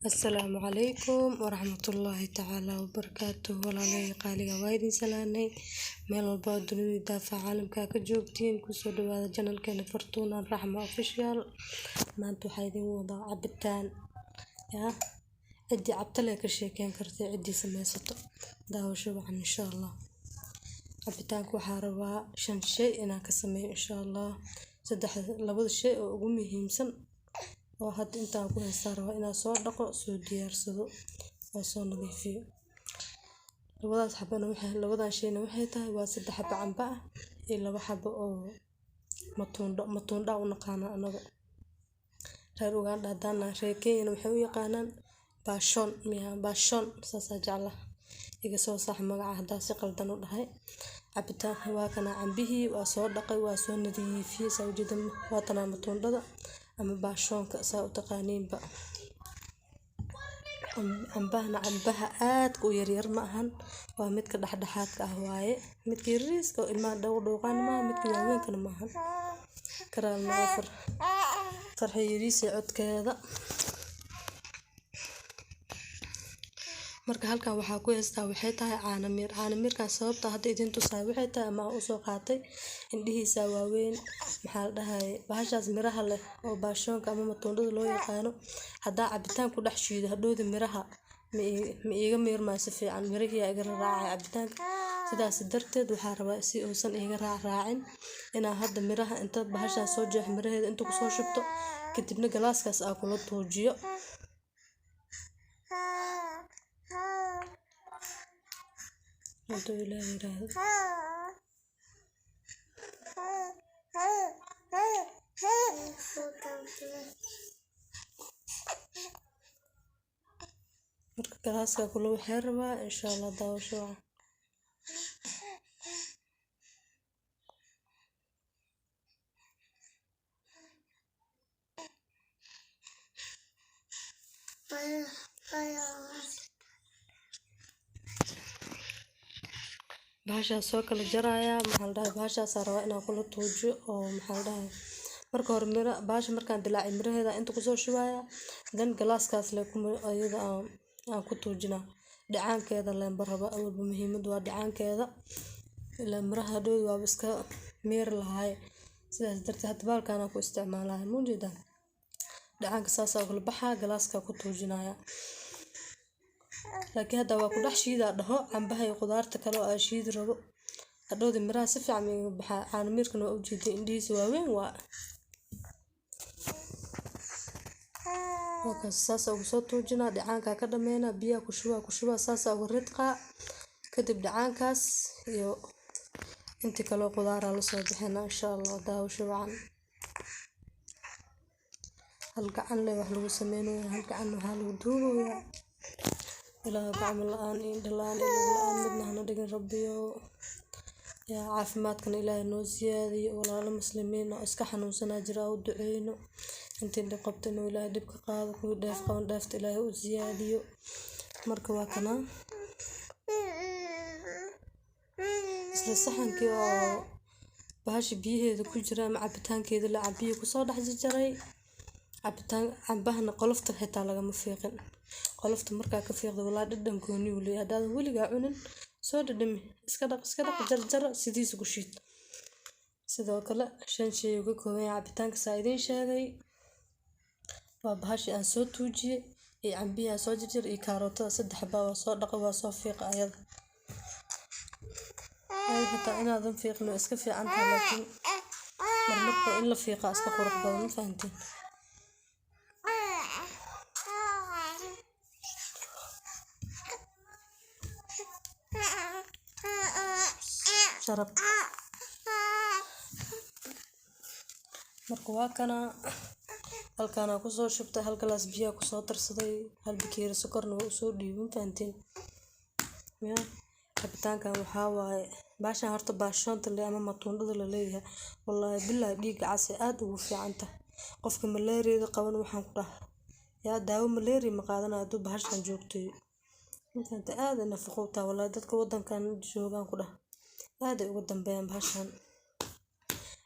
السلام عليكم ورحمة الله تعالى وبركاته. ولا قالي وايدين سلاني ميل والبا دنيا دافع عالمka ka joogtiin kusoo dhawaada channelkeena Fortuna Rahma Official. maanta waxaa idin wada cabitaan cidii cabta leh ka sheekeen kartay cidii sameysato daawasho wacan insha Allah. cabitaanku waxaa rabaa 5 shay inaan ka sameeyo insha Allah. labada shay oo ugu muhiimsan oo hadda intaan ku heystaa rabaa inaan soo dhaqo soo diyaarsado oo soo nadiifiyo. labadan shayna waxay tahay waa 3 xabo camba ah iyo 2 xabo oo matunda u naqaana anaga reer Uganda hadana reer Kenya waxay u yaqaanaan bashon saasa jeclaha iga soo sax magaca hadaa si qaldan u dhahay. cabitaan waa kana cambihii waa soo dhaqay waa soo nadiifiyay sawjida waa tan matundada ama bashonka saa u taqaaniinba. cambaha aad u yar ma ahan waa midka dhaxdhaxaadka ah waaye midka yariiska oo ilmaha dhowqan ma midka waaweyn ma ahan karaal noofar farxay yariisa codkeeda. marka halkan waxaa ku heystaa waxay tahay caanamirka sababta hadda idin tusay waxay tahay ama u soo qaatay indhihiisa waaweyn maxaa la dhahay bahashaas miraha leh oo bashonka ama matundada loo yaqaano hadaa cabitaan ku dhex shiido hadhoodi miraha ma iiga miirmayso fiican mirihiya iga raacay cabitaanka sidaas darteed waxaa rabaa si uusan iiga raacin inaan hadda miraha inta bahashaas soo jeex miraheeda inta ku soo shubto kadibna galaaskaas aan kula tuujiyo. marka galaaska kula waxay rabaa insha Allah daawasho bahashaas soo kala jaraya maxaa la dhahay bahashaas rabaa inaan kula tuujiyo oo maxaa la dhahay marka hore bahasha markaan dilaacay miraheeda inta ku soo shubaya dan galaaskaas le ayada aan ku tuujina dhacaankeeda leen baraba awalba muhiimad waa dhacaankeeda ilaa miraha dhow waa iska miir lahaay sidaas darteed hadda baalkaan ku isticmaalahay muujeeda dhacaanka saas oo kala baxa galaaska ku tuujinaya. laakiin hadda waa ku dhex shiida dhaho cambaha iyo qudaarta kale oo shiid rabo hadhoodi miraha si fiican u baxa caanamirkana waa u jeeday indhihiisa waaweyn waa saas ugu soo tuujina dhacaanka ka dhameena biyo ku shuba saas ugu ridqa kadib dhacaankaas iyo inta kale qudaar la soo bixina insha Allah daawasho wacan. halkaan le wax lagu sameeyo halkaan waxa lagu duubayaa ilaa gacmo la'aan dhalaan midna hana dhigin rabbiyo yaa caafimaadkan ilaahay noo siyaadiyo walaalo muslimiin oo iska xanuunsanaa jira u duceeyno intii dhib qabtayna ilaahay dhib ka qaado kuwii dheef qaban dheefta ilaahay u siyaadiyo. marka waa kana isla saxankii oo bahashi biyaheeda ku jira ama cabitaankeeda la cabiyo ku soo dhex jaray cabitaan cambahana qolofta xitaa lagama fiiqin qolofta markaa ka fiiqdo walaa dhadhan gooni u leeyahay hadaad weligaa cunin soo dhadhami iska dhaq jarjar sidiisa ku shiid. sidoo kale 5 shay uga kooban cabitaanka saa idin sheegay waa bahashi aan soo tuujiyay iyo cambihi aan soo jarjar iyo karootada 3 xabo waa soo dhaqay waa soo fiiqa ayada ay xitaa inaadan fiiqno iska fiican tahay laakiin marmarka in la fiiqa iska qurux badan fahantiin. sharab marka waa kana halkaan ku soo shubtay hal galaas biyo ku soo darsaday hal bakeeri sokorna waa soo dhiibin fahantiin. cabitaankan waxaa waaye baashan horta bashonta le ama matundada la leeyahay wallahi billahi dhiiga cas aad ugu fiican tahay qofka malaariyada qaban waxaan ku dhahay yaa daawo malaariya ma qaadanaa haduu bahashan joogtay inta aad nafaqo u tahay wallahi dadka wadankan joogan ku dhahay aad ay ugu dambeeyaan bahashan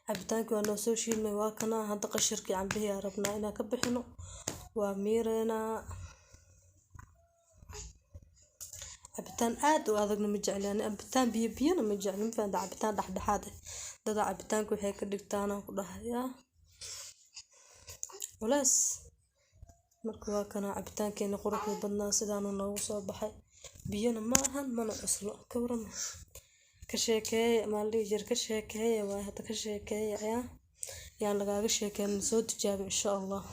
cabitaanka waa noo soo shiidnay waa kana hadda qashirkii cambihi aan rabnaa inaan ka bixino waa miireynaa cabitaan aad u adagna ma jecli ani cabitaan biyo biyana ma jecli ma fahantaa cabitaan dhexdhexaad ah dada cabitaanka waxay ka dhigtaan aan ku dhahayaa culays marka waa kana cabitaankeena quruxda badnaa sidaanu noogu soo baxay biyana ma ahan mana cuslo ka warama ka sheekeeye maalin jir ka sheekeeye waa hadda ka sheekeeye yaan lagaaga sheekeyn soo tijaabi insha Allah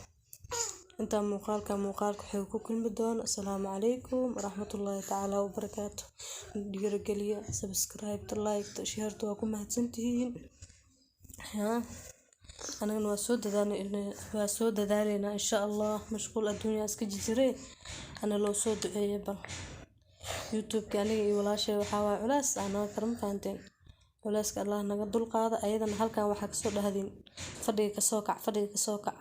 inta muuqaalka wuxuu ku kulmi doona assalaamu calaykum waraxmatullaahi tacaala wabarakaatuh dhiirigeliya subscribe like share waa ku mahadsantihiin anagana waa soo dadaaleyna insha Allah mashquul adduunyaa iska jiree ana loo soo duceeyay bal youtube-ka aniga iyo walaashay waxa waa culays ana karam faanteen culayska Allah naga dulqaada ayadana halkan waxa ka soo dhahdin fadhiga ka soo kac